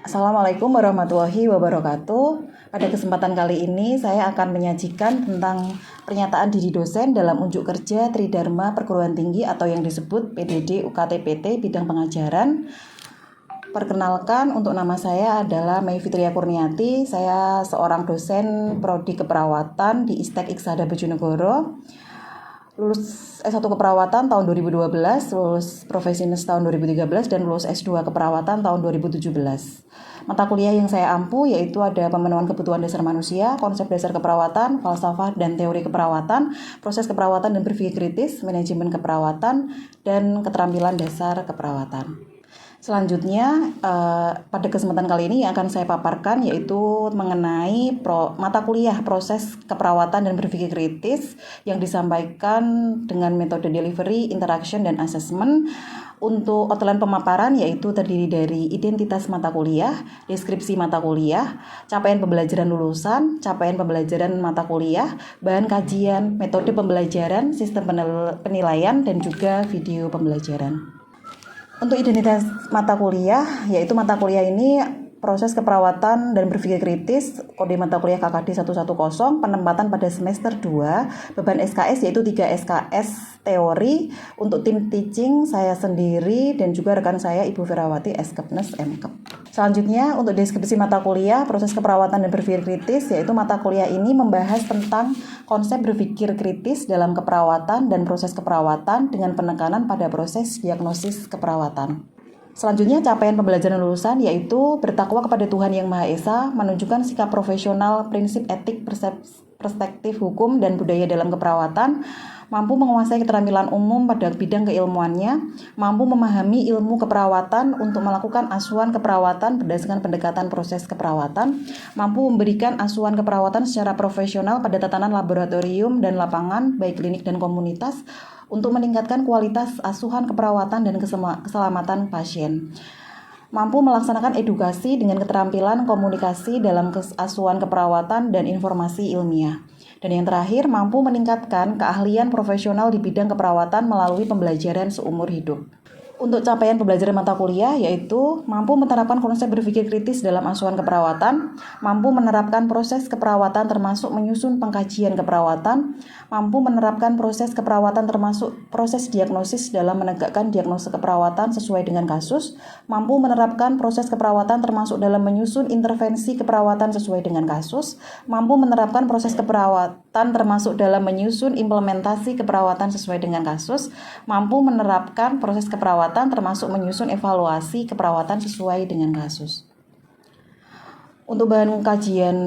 Assalamualaikum warahmatullahi wabarakatuh. Pada kesempatan kali ini saya akan menyajikan tentang pernyataan diri dosen dalam unjuk kerja Tridharma Perguruan Tinggi atau yang disebut PDD UKT-PT bidang pengajaran. Perkenalkan, untuk nama saya adalah Mei Fitria Kurniati. Saya seorang dosen Prodi Keperawatan di ISTEK Iksada Bojonegoro. Lulus S1 Keperawatan tahun 2012, lulus Profesinis tahun 2013, dan lulus S2 Keperawatan tahun 2017. Mata kuliah yang saya ampu yaitu ada pemenuhan kebutuhan dasar manusia, konsep dasar keperawatan, falsafah dan teori keperawatan, proses keperawatan dan berpikir kritis, manajemen keperawatan, dan keterampilan dasar keperawatan. Selanjutnya, pada kesempatan kali ini yang akan saya paparkan yaitu mengenai mata kuliah proses keperawatan dan berpikir kritis yang disampaikan dengan metode delivery, interaction, dan assessment. Untuk outline pemaparan yaitu terdiri dari identitas mata kuliah, deskripsi mata kuliah, capaian pembelajaran lulusan, capaian pembelajaran mata kuliah, bahan kajian, metode pembelajaran, sistem penilaian, dan juga video pembelajaran. Untuk identitas mata kuliah, yaitu mata kuliah ini proses keperawatan dan berpikir kritis, kode mata kuliah KKD 110, penempatan pada semester 2, beban SKS yaitu 3 SKS teori. Untuk tim teaching saya sendiri dan juga rekan saya Ibu Ferawati Eskepnes MKep. Selanjutnya untuk deskripsi mata kuliah proses keperawatan dan berpikir kritis, yaitu mata kuliah ini membahas tentang konsep berpikir kritis dalam keperawatan dan proses keperawatan dengan penekanan pada proses diagnosis keperawatan. Selanjutnya capaian pembelajaran lulusan yaitu bertakwa kepada Tuhan Yang Maha Esa, menunjukkan sikap profesional, prinsip etik, perspektif hukum dan budaya dalam keperawatan, mampu menguasai keterampilan umum pada bidang keilmuannya, mampu memahami ilmu keperawatan untuk melakukan asuhan keperawatan berdasarkan pendekatan proses keperawatan, mampu memberikan asuhan keperawatan secara profesional pada tatanan laboratorium dan lapangan, baik klinik dan komunitas, untuk meningkatkan kualitas asuhan keperawatan dan keselamatan pasien. Mampu melaksanakan edukasi dengan keterampilan komunikasi dalam asuhan keperawatan dan informasi ilmiah. Dan yang terakhir, mampu meningkatkan keahlian profesional di bidang keperawatan melalui pembelajaran seumur hidup. Untuk capaian pembelajaran mata kuliah yaitu mampu menerapkan konsep berpikir kritis dalam asuhan keperawatan, mampu menerapkan proses keperawatan termasuk menyusun pengkajian keperawatan, mampu menerapkan proses keperawatan termasuk proses diagnosis dalam menegakkan diagnosa keperawatan sesuai dengan kasus, mampu menerapkan proses keperawatan termasuk dalam menyusun intervensi keperawatan sesuai dengan kasus, mampu menerapkan proses keperawatan termasuk dalam menyusun implementasi keperawatan sesuai dengan kasus, mampu menerapkan proses keperawatan termasuk menyusun evaluasi keperawatan sesuai dengan kasus. Untuk bahan kajian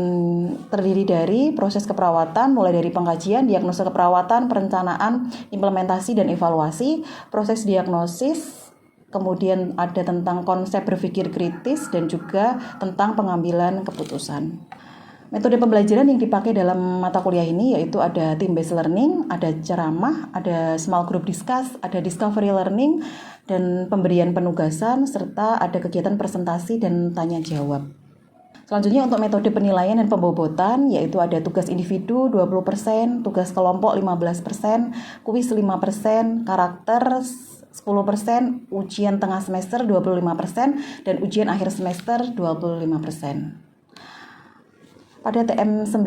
terdiri dari proses keperawatan, mulai dari pengkajian, diagnosa keperawatan, perencanaan, implementasi, dan evaluasi, proses diagnosis, kemudian ada tentang konsep berpikir kritis, dan juga tentang pengambilan keputusan. Metode pembelajaran yang dipakai dalam mata kuliah ini yaitu ada team-based learning, ada ceramah, ada small group discuss, ada discovery learning, dan pemberian penugasan, serta ada kegiatan presentasi dan tanya jawab. Selanjutnya untuk metode penilaian dan pembobotan yaitu ada tugas individu 20%, tugas kelompok 15%, kuis 5%, karakter 10%, ujian tengah semester 25%, dan ujian akhir semester 25%. Pada TM9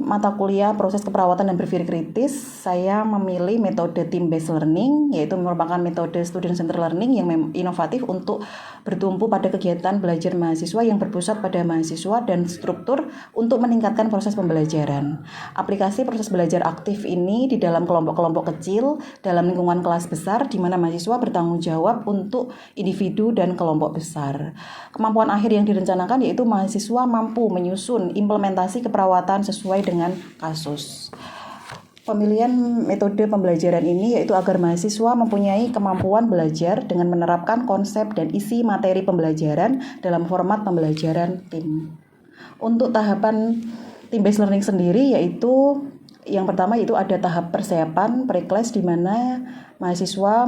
mata kuliah proses keperawatan dan berpikir kritis, saya memilih metode team-based learning, yaitu merupakan metode student center learning yang inovatif untuk bertumpu pada kegiatan belajar mahasiswa yang berpusat pada mahasiswa dan struktur untuk meningkatkan proses pembelajaran. Aplikasi proses belajar aktif ini di dalam kelompok-kelompok kecil dalam lingkungan kelas besar di mana mahasiswa bertanggung jawab untuk individu dan kelompok besar. Kemampuan akhir yang direncanakan yaitu mahasiswa mampu menyusun implementasi keperawatan sesuai dengan kasus. Pemilihan metode pembelajaran ini yaitu agar mahasiswa mempunyai kemampuan belajar dengan menerapkan konsep dan isi materi pembelajaran dalam format pembelajaran tim. Untuk tahapan team-based learning sendiri yaitu yang pertama itu ada tahap persiapan pre-class di mana mahasiswa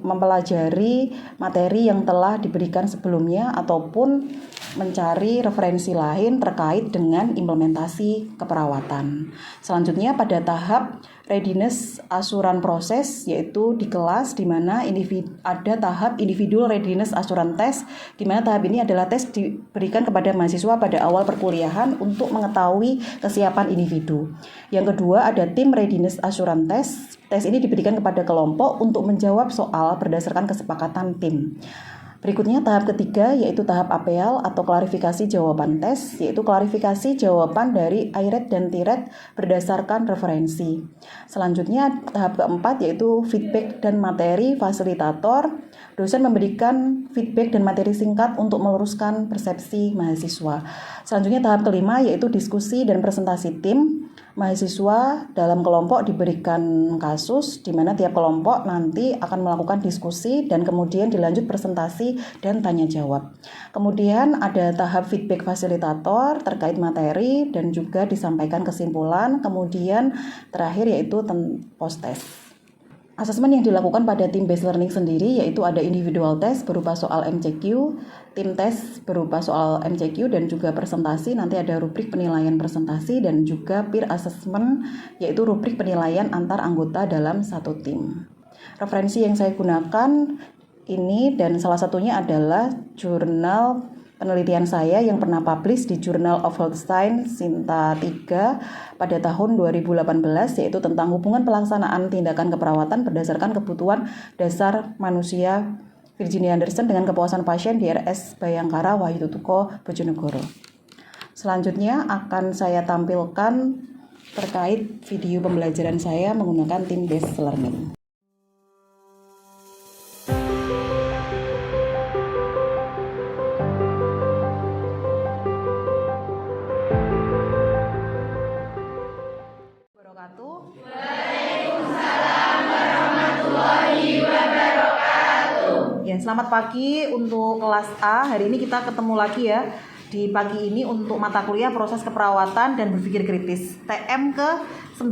mempelajari materi yang telah diberikan sebelumnya ataupun mencari referensi lain terkait dengan implementasi keperawatan. Selanjutnya pada tahap readiness assurance proses, yaitu di kelas di mana ada tahap individual readiness assurance test, di mana tahap ini adalah tes diberikan kepada mahasiswa pada awal perkuliahan untuk mengetahui kesiapan individu. Yang kedua ada team readiness assurance test. Tes ini diberikan kepada kelompok untuk menjawab soal berdasarkan kesepakatan tim. Berikutnya tahap ketiga yaitu tahap APL atau klarifikasi jawaban tes, yaitu klarifikasi jawaban dari IRET dan TIRET berdasarkan referensi. Selanjutnya tahap keempat yaitu feedback dan materi fasilitator. Dosen memberikan feedback dan materi singkat untuk meluruskan persepsi mahasiswa. Selanjutnya tahap kelima yaitu diskusi dan presentasi tim. Mahasiswa dalam kelompok diberikan kasus di mana tiap kelompok nanti akan melakukan diskusi dan kemudian dilanjut presentasi dan tanya jawab. Kemudian ada tahap feedback fasilitator terkait materi dan juga disampaikan kesimpulan. Kemudian terakhir yaitu post test. Asesmen yang dilakukan pada tim based learning sendiri yaitu ada individual test berupa soal MCQ, tim test berupa soal MCQ dan juga presentasi. Nanti ada rubrik penilaian presentasi dan juga peer assessment yaitu rubrik penilaian antar anggota dalam satu tim. Referensi yang saya gunakan ini dan salah satunya adalah jurnal penelitian saya yang pernah publish di Journal of Health Science Sinta 3 pada tahun 2018 yaitu tentang hubungan pelaksanaan tindakan keperawatan berdasarkan kebutuhan dasar manusia Virginia Anderson dengan kepuasan pasien di RS Bayangkara Wahyu Tutuko Bojonegoro. Selanjutnya akan saya tampilkan terkait video pembelajaran saya menggunakan tim based learning. Ya, selamat pagi untuk kelas A. Hari ini kita ketemu lagi ya di pagi ini untuk mata kuliah proses keperawatan dan berpikir kritis TM ke-9.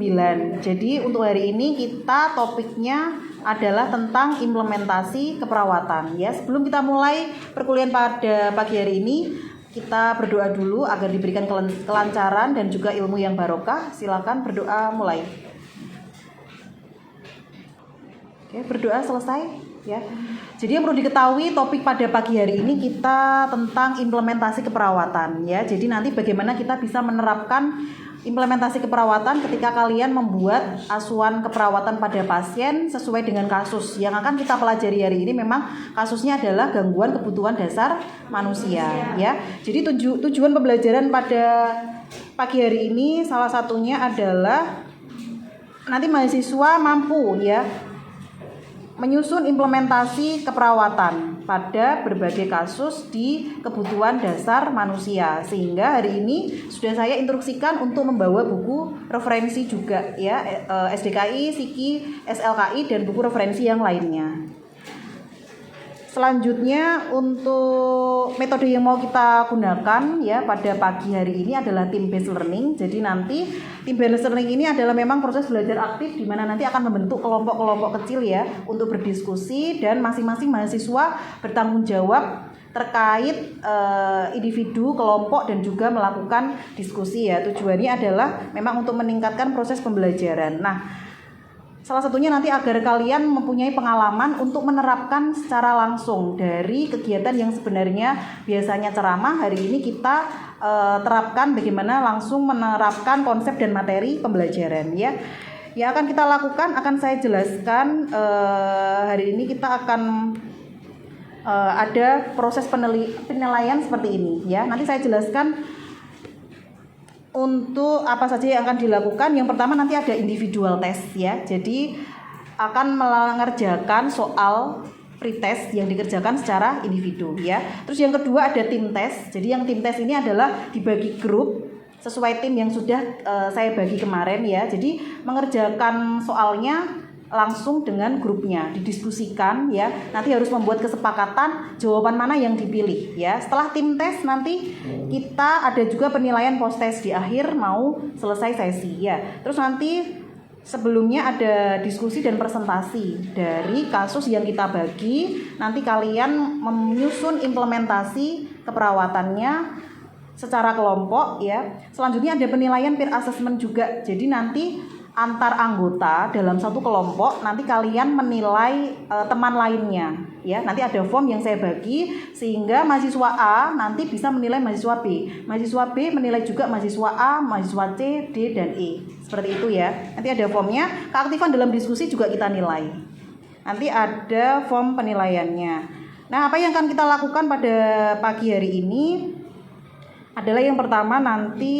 Jadi untuk hari ini kita topiknya adalah tentang implementasi keperawatan ya. Sebelum kita mulai perkuliahan pada pagi hari ini, kita berdoa dulu agar diberikan kelancaran dan juga ilmu yang barokah. Silakan berdoa mulai. Oke, berdoa selesai ya. Jadi yang perlu diketahui topik pada pagi hari ini kita tentang implementasi keperawatan ya. Jadi nanti bagaimana kita bisa menerapkan implementasi keperawatan ketika kalian membuat asuhan keperawatan pada pasien sesuai dengan kasus. Yang akan kita pelajari hari ini memang kasusnya adalah gangguan kebutuhan dasar manusia ya. Jadi tujuan pembelajaran pada pagi hari ini salah satunya adalah nanti mahasiswa mampu ya menyusun implementasi keperawatan pada berbagai kasus di kebutuhan dasar manusia. Sehingga hari ini sudah saya instruksikan untuk membawa buku referensi juga ya, SDKI, SIKI, SLKI dan buku referensi yang lainnya. Selanjutnya untuk metode yang mau kita gunakan ya pada pagi hari ini adalah team based learning. Jadi nanti team based learning ini adalah memang proses belajar aktif di mana nanti akan membentuk kelompok-kelompok kecil ya untuk berdiskusi dan masing-masing mahasiswa bertanggung jawab terkait individu, kelompok dan juga melakukan diskusi ya. Tujuannya adalah memang untuk meningkatkan proses pembelajaran. Nah, salah satunya nanti agar kalian mempunyai pengalaman untuk menerapkan secara langsung dari kegiatan yang sebenarnya biasanya ceramah. Hari ini kita terapkan bagaimana langsung menerapkan konsep dan materi pembelajaran ya. Yang akan kita lakukan akan saya jelaskan hari ini kita akan ada proses penilaian seperti ini ya. Nanti saya jelaskan untuk apa saja yang akan dilakukan. Yang pertama nanti ada individual test ya. Jadi akan mengerjakan soal pretest yang dikerjakan secara individu ya. Terus yang kedua ada tim test. Jadi yang tim test ini adalah dibagi grup sesuai tim yang sudah saya bagi kemarin ya. Jadi mengerjakan soalnya langsung dengan grupnya, didiskusikan ya. Nanti harus membuat kesepakatan jawaban mana yang dipilih ya. Setelah tim tes nanti kita ada juga penilaian post test di akhir mau selesai sesi ya. Terus nanti sebelumnya ada diskusi dan presentasi dari kasus yang kita bagi. Nanti kalian menyusun implementasi keperawatannya secara kelompok ya. Selanjutnya ada penilaian peer assessment juga. Jadi nanti antar anggota dalam satu kelompok, nanti kalian menilai teman lainnya ya. Nanti ada form yang saya bagi sehingga mahasiswa A nanti bisa menilai mahasiswa B. Mahasiswa B menilai juga mahasiswa A, mahasiswa C, D dan E. Seperti itu ya. Nanti ada formnya. Keaktifan dalam diskusi juga kita nilai. Nanti ada form penilaiannya. Nah, apa yang akan kita lakukan pada pagi hari ini adalah yang pertama nanti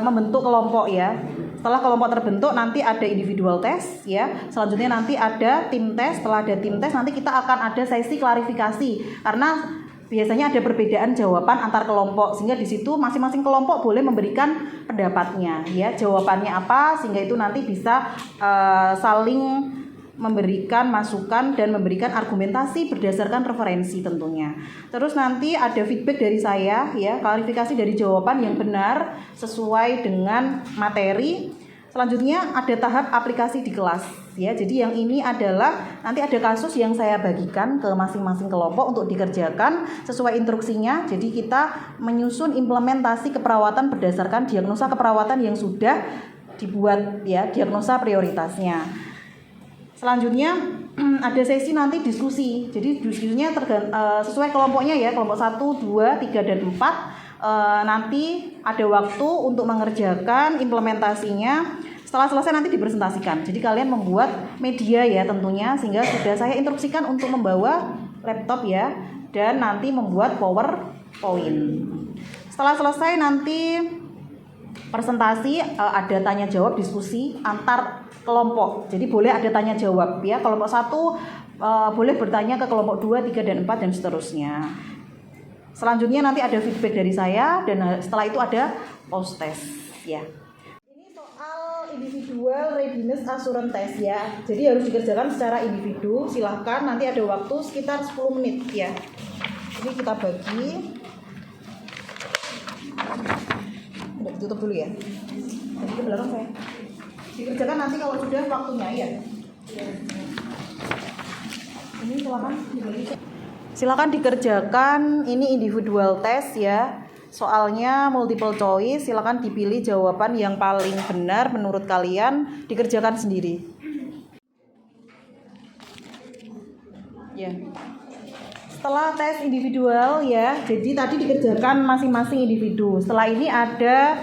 membentuk kelompok ya. Setelah kelompok terbentuk nanti ada individual test ya. Selanjutnya nanti ada tim test. Setelah ada tim test nanti kita akan ada sesi klarifikasi karena biasanya ada perbedaan jawaban antar kelompok sehingga di situ masing-masing kelompok boleh memberikan pendapatnya ya. Jawabannya apa sehingga itu nanti bisa saling memberikan masukan dan memberikan argumentasi berdasarkan referensi tentunya. Terus nanti ada feedback dari saya ya, klarifikasi dari jawaban yang benar sesuai dengan materi. Selanjutnya ada tahap aplikasi di kelas ya. Jadi yang ini adalah nanti ada kasus yang saya bagikan ke masing-masing kelompok untuk dikerjakan sesuai instruksinya. Jadi kita menyusun implementasi keperawatan berdasarkan diagnosa keperawatan yang sudah dibuat ya, diagnosa prioritasnya. Selanjutnya ada sesi nanti diskusi. Jadi diskusinya sesuai kelompoknya ya, kelompok 1, 2, 3 dan 4. Nanti ada waktu untuk mengerjakan implementasinya. Setelah selesai nanti dipresentasikan. Jadi kalian membuat media ya tentunya sehingga sudah saya instruksikan untuk membawa laptop ya dan nanti membuat PowerPoint. Setelah selesai nanti presentasi ada tanya jawab diskusi antar kelompok. Jadi boleh ada tanya jawab ya. Kelompok 1 boleh bertanya ke kelompok 2, 3 dan 4 dan seterusnya. Selanjutnya nanti ada feedback dari saya dan setelah itu ada post test ya. Ini soal individual readiness assurance test ya. Jadi harus dikerjakan secara individu. Silahkan nanti ada waktu sekitar 10 menit ya. Ini kita bagi. Udah ditutup dulu ya. Jadi ke belakang saya. Dikerjakan nanti kalau sudah waktunya ya. Ini silakan dikerjakan. Ini individual test ya. Soalnya multiple choice. Silakan dipilih jawaban yang paling benar menurut kalian. Dikerjakan sendiri. Ya. Setelah tes individual ya. Jadi tadi dikerjakan masing-masing individu. Setelah ini ada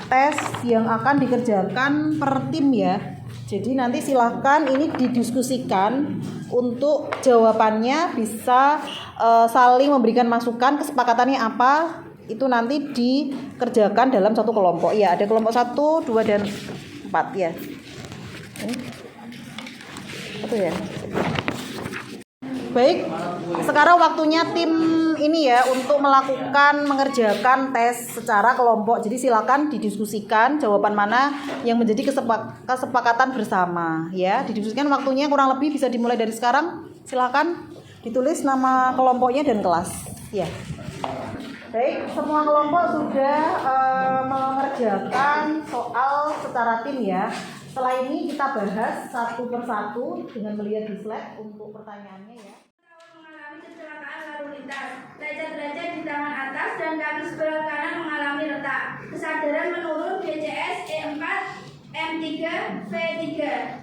tes yang akan dikerjakan per tim ya. Jadi nanti silahkan ini didiskusikan untuk jawabannya bisa saling memberikan masukan, kesepakatannya apa itu nanti dikerjakan dalam satu kelompok ya. Ada kelompok 1, 2 dan 4 ya. Itu ya. Baik, sekarang waktunya tim ini ya untuk mengerjakan tes secara kelompok. Jadi silakan didiskusikan jawaban mana yang menjadi kesepakatan bersama ya. Didiskusikan waktunya kurang lebih bisa dimulai dari sekarang. Silakan ditulis nama kelompoknya dan kelas ya. Baik, semua kelompok sudah mengerjakan soal secara tim ya. Setelah ini kita bahas satu persatu dengan melihat di slide untuk pertanyaannya ya. Mengalami kecelakaan lalu lintas, lecet-lecet di tangan atas dan kaki sebelah kanan mengalami retak. Kesadaran menurun BCS E4, M3, V3,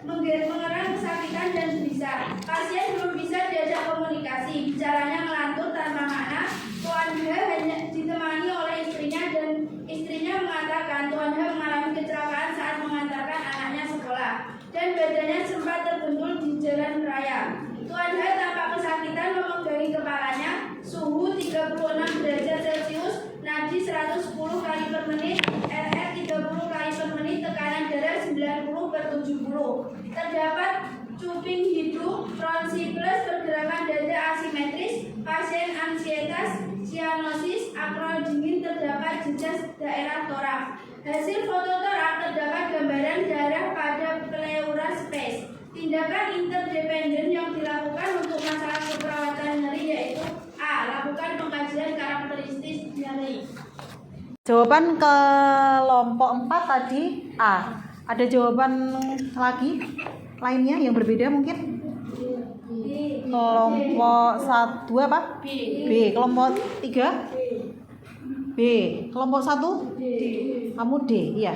mengerang kesakitan dan gelisah. Pasien belum bisa diajak komunikasi, bicaranya ngelantur tanpa makna. Tuan H hanya ditemani oleh istrinya dan istrinya mengatakan Tuan H mengalami kecelakaan saat mengantarkan anaknya sekolah dan badannya sempat terbentur di jalan raya. Tuan H tampak kesakitan memegangi kepalanya, suhu 36 derajat Celcius, nadi 110 kali per menit, RR 30 kali per menit, tekanan darah 90/70. Terdapat cuping hidup, fronsiplus, pergerakan dada asimetris, pasien ansietas, sianosis, akral dingin, terdapat jejak daerah toraks. Hasil foto toraks terdapat gambaran darah pada pleura space. Tindakan interdependen yang dilakukan untuk masalah keperawatan nyeri yaitu A. Lakukan pengkajian karakteristik nyeri. Jawaban kelompok 4 tadi A. Ada jawaban lagi lainnya yang berbeda mungkin? Kelompok 1 apa? B. Kelompok 3? B. Kelompok 1? D. Kamu D, iya.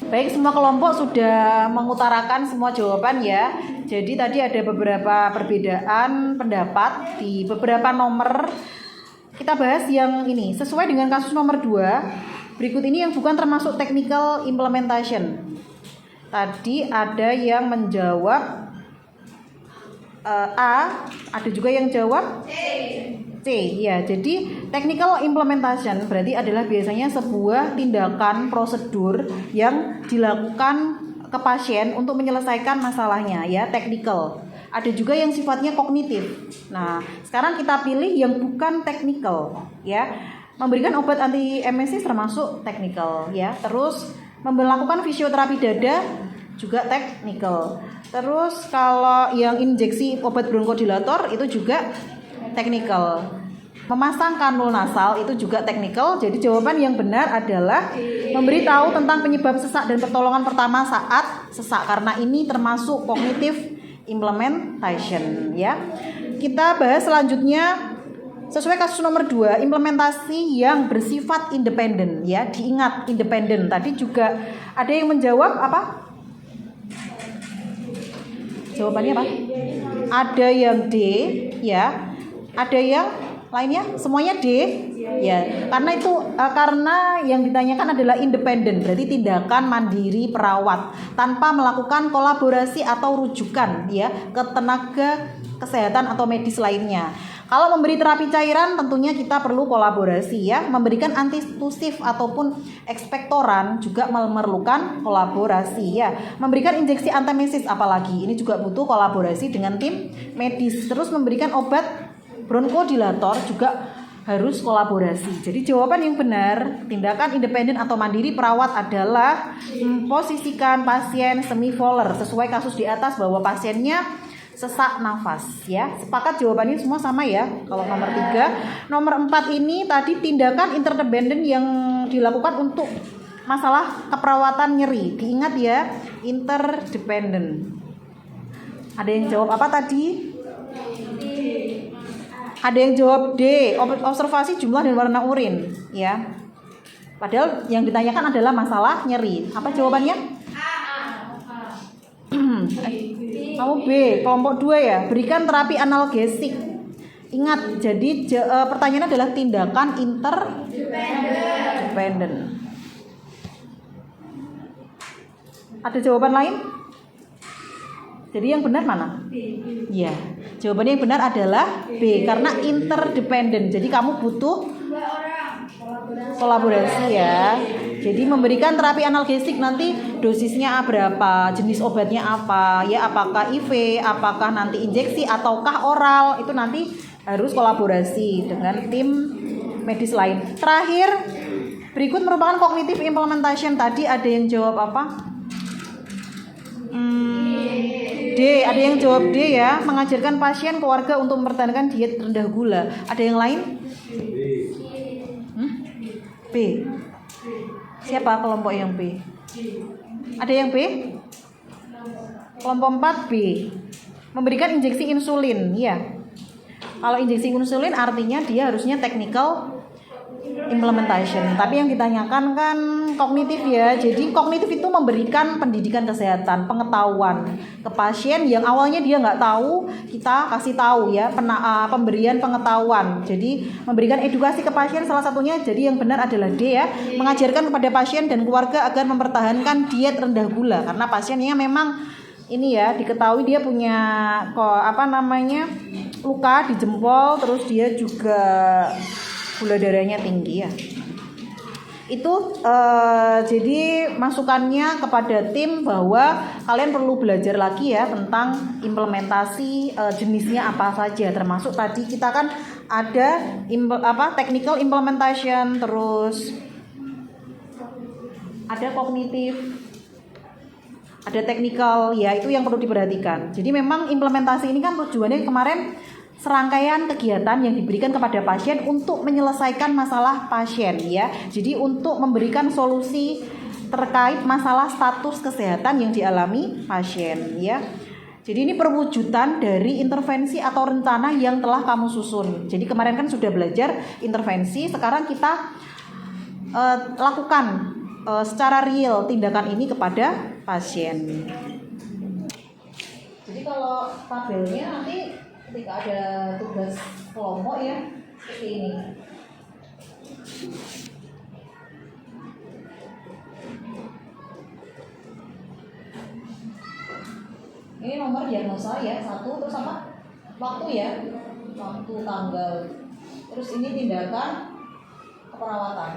Baik, semua kelompok sudah mengutarakan semua jawaban ya. Jadi tadi ada beberapa perbedaan pendapat di beberapa nomor. Kita bahas yang ini sesuai dengan kasus nomor 2. Berikut ini yang bukan termasuk technical implementation. Tadi ada yang menjawab A, ada juga yang jawab C. Ya, jadi technical implementation berarti adalah biasanya sebuah tindakan prosedur yang dilakukan ke pasien untuk menyelesaikan masalahnya ya, technical. Ada juga yang sifatnya kognitif. Nah, sekarang kita pilih yang bukan technical ya. Memberikan obat anti-emesis termasuk technical ya. Terus melakukan fisioterapi dada juga technical. Terus kalau yang injeksi obat bronkodilator itu juga technical. Memasang kanul nasal itu juga technical. Jadi jawaban yang benar adalah memberitahu tentang penyebab sesak dan pertolongan pertama saat sesak, karena ini termasuk cognitive implementation ya. Kita bahas selanjutnya sesuai kasus nomor 2, implementasi yang bersifat independen ya. Diingat independen. Tadi juga ada yang menjawab apa? Jawabannya apa? Ada yang D ya. Ada yang lainnya? Semuanya D ya. Karena yang ditanyakan adalah independen, berarti tindakan mandiri perawat tanpa melakukan kolaborasi atau rujukan ya ke tenaga kesehatan atau medis lainnya. Kalau memberi terapi cairan tentunya kita perlu kolaborasi ya. Memberikan antitusif ataupun ekspektoran juga memerlukan kolaborasi ya. Memberikan injeksi antemesis apalagi ini juga butuh kolaborasi dengan tim medis. Terus memberikan obat bronkodilator juga harus kolaborasi. Jadi jawaban yang benar, tindakan independen atau mandiri perawat adalah memposisikan pasien semivolar sesuai kasus di atas bahwa pasiennya sesak nafas ya. Sepakat jawabannya semua sama ya. Kalau nomor 3, nomor 4 ini tadi tindakan interdependen yang dilakukan untuk masalah keperawatan nyeri. Diingat ya, interdependen. Ada yang jawab apa tadi? Ada yang jawab D, observasi jumlah dan warna urin ya. Padahal yang ditanyakan adalah masalah nyeri. Apa jawabannya? Kamu B, kelompok 2 ya. Berikan terapi analgesik. Ingat, jadi pertanyaan adalah tindakan interdependen. Ada jawaban lain? Jadi yang benar mana? Iya, jawabannya yang benar adalah B, karena interdependen. Jadi kamu butuh kolaborasi ya. Jadi memberikan terapi analgesik nanti dosisnya berapa, jenis obatnya apa, ya apakah IV, apakah nanti injeksi ataukah oral, itu nanti harus kolaborasi dengan tim medis lain. Terakhir, berikut merupakan cognitive implementation. Tadi ada yang jawab apa? D, ada yang jawab D ya, mengajarkan pasien keluarga untuk mempertahankan diet rendah gula. Ada yang lain? B. Siapa kelompok yang B? Ada yang B? Kelompok 4 B. Memberikan injeksi insulin, ya. Kalau injeksi insulin artinya dia harusnya technical implementation. Tapi yang ditanyakan kan kognitif ya. Jadi kognitif itu memberikan pendidikan kesehatan, pengetahuan ke pasien yang awalnya dia nggak tahu, kita kasih tahu ya, pemberian pengetahuan. Jadi memberikan edukasi ke pasien salah satunya. Jadi yang benar adalah D ya, mengajarkan kepada pasien dan keluarga agar mempertahankan diet rendah gula karena pasiennya memang ini ya, diketahui dia punya luka di jempol, terus dia juga gula darahnya tinggi ya. Itu jadi masukannya kepada tim bahwa kalian perlu belajar lagi ya tentang implementasi jenisnya apa saja, termasuk tadi kita kan ada technical implementation, terus ada kognitif, ada technical ya, itu yang perlu diperhatikan. Jadi memang implementasi ini kan tujuannya kemarin serangkaian kegiatan yang diberikan kepada pasien untuk menyelesaikan masalah pasien ya. Jadi untuk memberikan solusi terkait masalah status kesehatan yang dialami pasien ya. Jadi ini perwujudan dari intervensi atau rencana yang telah kamu susun. Jadi kemarin kan sudah belajar intervensi, sekarang kita lakukan secara real tindakan ini kepada pasien. Jadi kalau tabelnya nanti ketika ada tugas kelompok ya seperti ini. Ini nomor diagnosa ya, 1, terus apa? Waktu ya, waktu, tanggal. Terus ini tindakan keperawatan.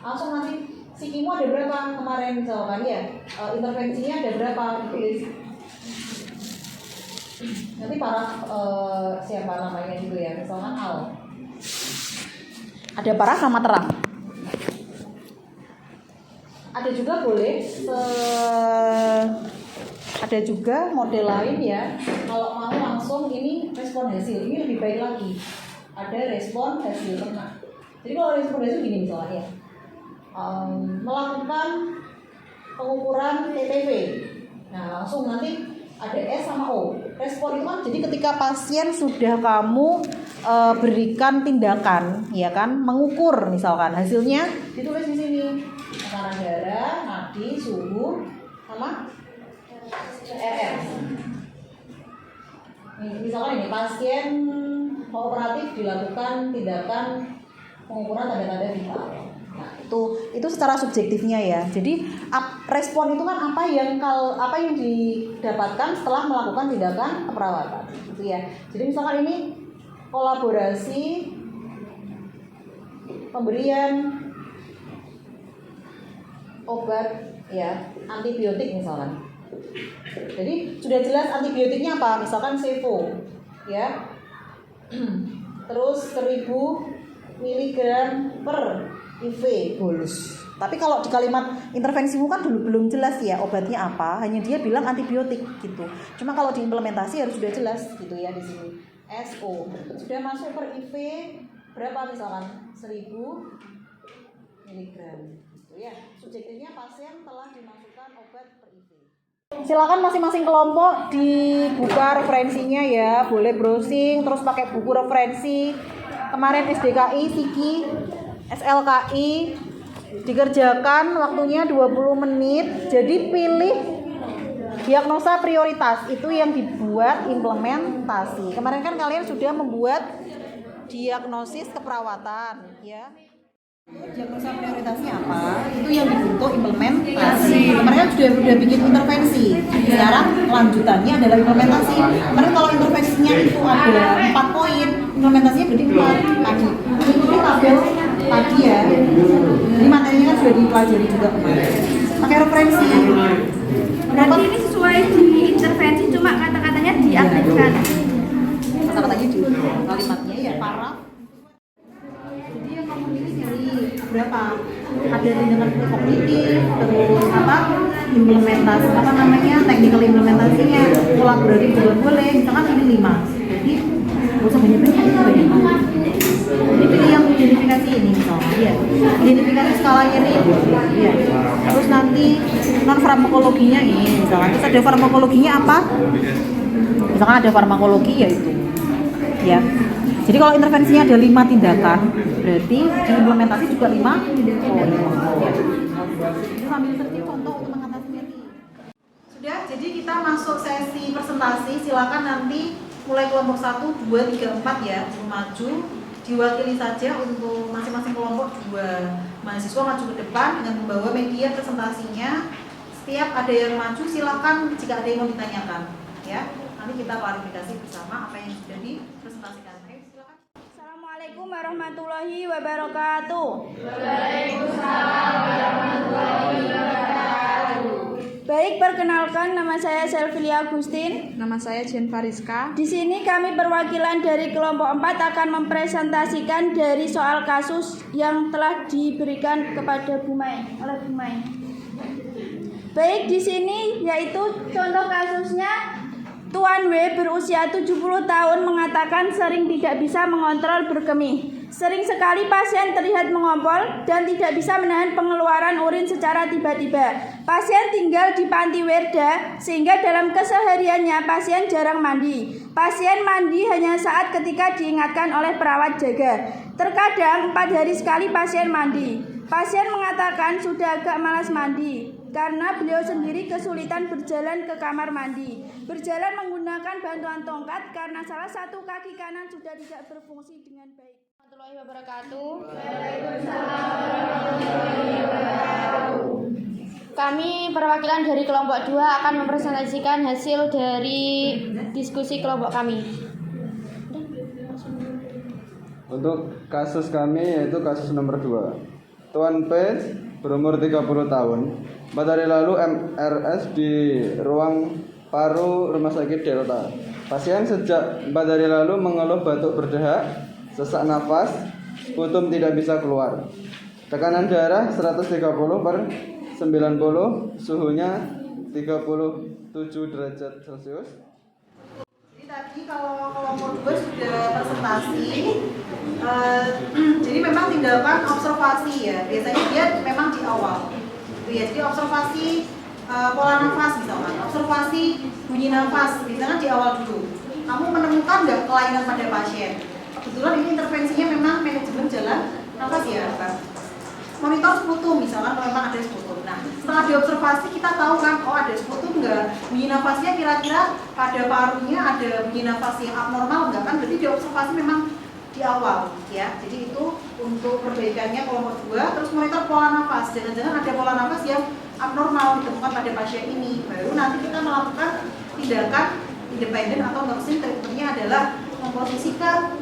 Langsung nanti psikimu ada berapa kemarin misalkan ya, intervensinya ada berapa ditulis. Nanti para siapa namanya gitu ya, misalkan Al. Ada paraf nama terang. Ada juga boleh ada juga model lain ya. Kalau mau langsung ini respon hasil, ini lebih baik lagi. Ada respon hasil pernah. Jadi kalau respon hasil gini misalnya ya, melakukan pengukuran TTV. Nah langsung nanti ada S sama O. Respon itu kan jadi ketika pasien sudah kamu berikan tindakan, ya kan, mengukur misalkan hasilnya ditulis di sini. Tekanan darah, nadi, suhu, sama RR. Misalkan ini pasien kooperatif dilakukan tindakan pengukuran tanda-tanda vital. Nah, itu secara subjektifnya ya. Jadi respon itu kan apa yang didapatkan setelah melakukan tindakan keperawatan, gitu ya. Jadi misalkan ini kolaborasi pemberian obat ya, antibiotik misalkan. Jadi sudah jelas antibiotiknya apa? Misalkan Cevo ya. Terus 1000 mg per IV bolus. Tapi kalau di kalimat intervensimu kan dulu belum jelas ya obatnya apa, hanya dia bilang antibiotik gitu. Cuma kalau diimplementasi harus sudah jelas gitu ya di sini. SO sudah masuk per IV berapa misalkan 1000 mg. Ya, subjektifnya pasien telah dimasukkan obat per IV. Silakan masing-masing kelompok dibuka referensinya ya, boleh browsing terus pakai buku referensi. Kemarin SDKI, Siki, SLKI dikerjakan waktunya 20 menit. Jadi pilih diagnosa prioritas itu yang dibuat implementasi. Kemarin kan kalian sudah membuat diagnosis keperawatan ya. Diagnosa prioritasnya apa? Itu yang dibentuk implementasi. Kemarin sudah bikin intervensi. Sekarang lanjutannya adalah implementasi. Kemarin kalau intervensinya itu ada 4 poin, implementasinya berarti 4 tadi. Ini tabel tadi ya. Jadi materinya kan sudah dipelajari juga kemarin. Pakai referensi. Berarti ini sesuai di intervensi, cuma kata-katanya diaktifkan. Kata-katanya di kalimatnya ya paraf. Berapa ada tindakan kognitif, terus implementasi technical implementasinya, kolaboratif juga boleh, misalkan ini 5, jadi nggak usah banyak-banyak, ini banyak. Jadi pilih yang identifikasi ini misalnya, ya identifikasi skalanya nih, ya. Terus nanti non farmakologinya ini, misalkan terus ada farmakologinya apa? Misalkan ada farmakologi yaitu, ya. Jadi kalau intervensinya ada 5 tindakan, berarti diimplementasi juga 5 poin. Ya. Itu sambil seperti contoh untuk mengatasi nyeri. Sudah, jadi kita masuk sesi presentasi. Silakan nanti mulai kelompok 1, 2, 3, 4 ya, maju. Diwakili saja untuk masing-masing kelompok 2 mahasiswa maju ke depan dengan membawa media presentasinya. Setiap ada yang maju, silakan jika ada yang mau ditanyakan. Ya, nanti kita klarifikasi bersama apa yang sudah dipresentasikan. Assalamualaikum warahmatullahi wabarakatuh. Waalaikumsalam warahmatullahi wabarakatuh. Baik, perkenalkan nama saya Selvilia Agustin. Nama saya Jen Fariska. Di sini kami perwakilan dari kelompok 4 akan mempresentasikan dari soal kasus yang telah diberikan kepada Bu Mai oleh Bu Mai. Baik, di sini yaitu contoh kasusnya. Tuan W berusia 70 tahun mengatakan sering tidak bisa mengontrol berkemih. Sering sekali pasien terlihat mengompol dan tidak bisa menahan pengeluaran urin secara tiba-tiba. Pasien tinggal di Panti Werda sehingga dalam kesehariannya pasien jarang mandi. Pasien mandi hanya saat ketika diingatkan oleh perawat jaga. Terkadang 4 hari sekali pasien mandi. Pasien mengatakan sudah agak malas mandi karena beliau sendiri kesulitan berjalan ke kamar mandi. Berjalan menggunakan bantuan tongkat karena salah satu kaki kanan sudah tidak berfungsi dengan baik. Warahmatullahi wabarakatuh. Kami perwakilan dari kelompok 2 akan mempresentasikan hasil dari diskusi kelompok kami. Untuk kasus kami yaitu kasus nomor 2. Tuan P berumur 30 tahun. 4 hari lalu MRS di ruang paru Rumah Sakit Delta. Pasien sejak 4 hari lalu mengeluh batuk berdahak, sesak nafas, sputum tidak bisa keluar. Tekanan darah 130/90, suhunya 37 derajat Celcius. Jadi tadi kalau kelompok 2 sudah presentasi, jadi memang tindakan observasi ya. Biasanya dia memang di awal. Ya, jadi observasi pola nafas misalkan, observasi bunyi nafas, misalkan di awal dulu. Kamu menemukan nggak kelainan pada pasien? Kebetulan ini intervensinya memang manajemen jalan nafas ya, Pak. Monitor sputum misalkan kalau memang ada sputum. Nah, setelah diobservasi kita tahu kan, oh ada sputum nggak, bunyi nafasnya kira-kira pada parunya ada bunyi nafas yang abnormal nggak kan? Berarti diobservasi memang di awal ya. Jadi itu untuk perbaikannya kelompok 2. Terus monitor pola nafas. Jangan-jangan ada pola nafas yang abnormal ditemukan pada pasien ini. Baru nanti kita melakukan tindakan independen atau nursing treatmentnya adalah memposisikan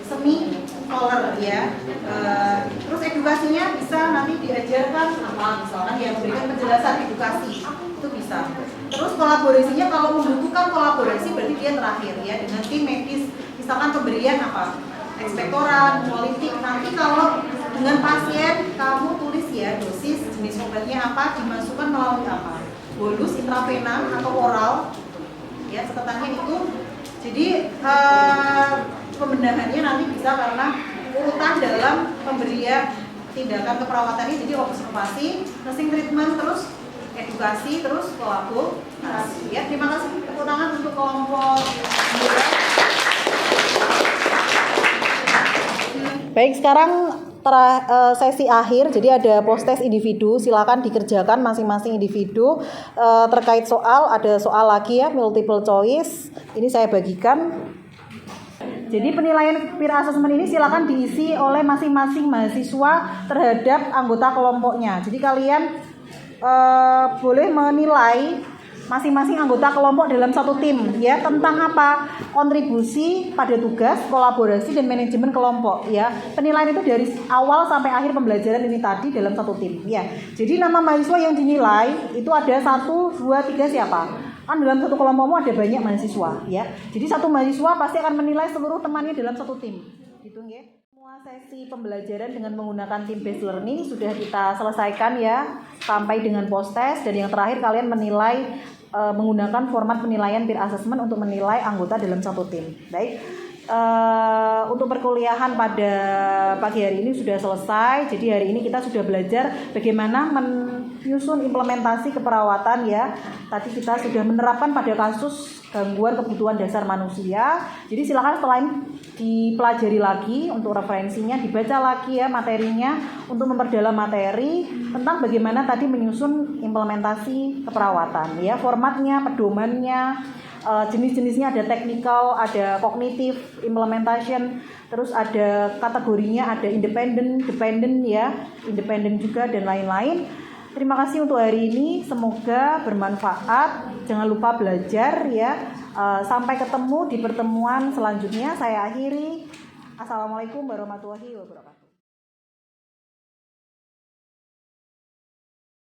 semi collar ya. Terus edukasinya bisa nanti diajarkan apa misalkan ya, memberikan penjelasan edukasi itu bisa. Terus kolaborasinya kalau membutuhkan kolaborasi berarti dia terakhir ya dengan tim medis, misalkan pemberian apa ekspektoran, politik. Nanti kalau dengan pasien kamu tulis ya dosis, jenis obatnya apa, dimasukkan melalui apa, bolus, intravena atau oral ya, catatannya itu. Jadi pembenahannya nanti bisa karena urutan dalam pemberian tindakan keperawatan ini. Jadi observasi, nursing treatment, terus edukasi, terus kolaborasi ya. Terima kasih, tepuk tangan untuk kelompok 2. Baik, sekarang sesi akhir, jadi ada post test individu, silakan dikerjakan masing-masing individu terkait soal. Ada soal lagi ya, multiple choice, ini saya bagikan. Jadi penilaian peer assessment ini silakan diisi oleh masing-masing mahasiswa terhadap anggota kelompoknya. Jadi kalian boleh menilai masing-masing anggota kelompok dalam satu tim ya, tentang apa? Kontribusi pada tugas, kolaborasi dan manajemen kelompok ya. Penilaian itu dari awal sampai akhir pembelajaran ini tadi dalam satu tim ya. Jadi nama mahasiswa yang dinilai itu ada 1, 2, 3 siapa? Kan dalam satu kelompokmu ada banyak mahasiswa ya. Jadi satu mahasiswa pasti akan menilai seluruh temannya dalam satu tim. Gitu ya. Semua sesi pembelajaran dengan menggunakan team based learning sudah kita selesaikan ya, sampai dengan post test, dan yang terakhir kalian menilai menggunakan format penilaian peer assessment untuk menilai anggota dalam satu tim. Baik, untuk perkuliahan pada pagi hari ini sudah selesai. Jadi hari ini kita sudah belajar bagaimana menyusun implementasi keperawatan ya. Tadi kita sudah menerapkan pada kasus gangguan kebutuhan dasar manusia. Jadi silakan setelah ini dipelajari lagi untuk referensinya, dibaca lagi ya materinya untuk memperdalam materi tentang bagaimana tadi menyusun implementasi keperawatan ya. Formatnya, pedomannya, jenis-jenisnya ada technical, ada cognitive implementation, terus ada kategorinya, ada independent, dependent ya, independent juga dan lain-lain. Terima kasih untuk hari ini, semoga bermanfaat. Jangan lupa belajar ya. Sampai ketemu di pertemuan selanjutnya. Saya akhiri. Assalamualaikum warahmatullahi wabarakatuh.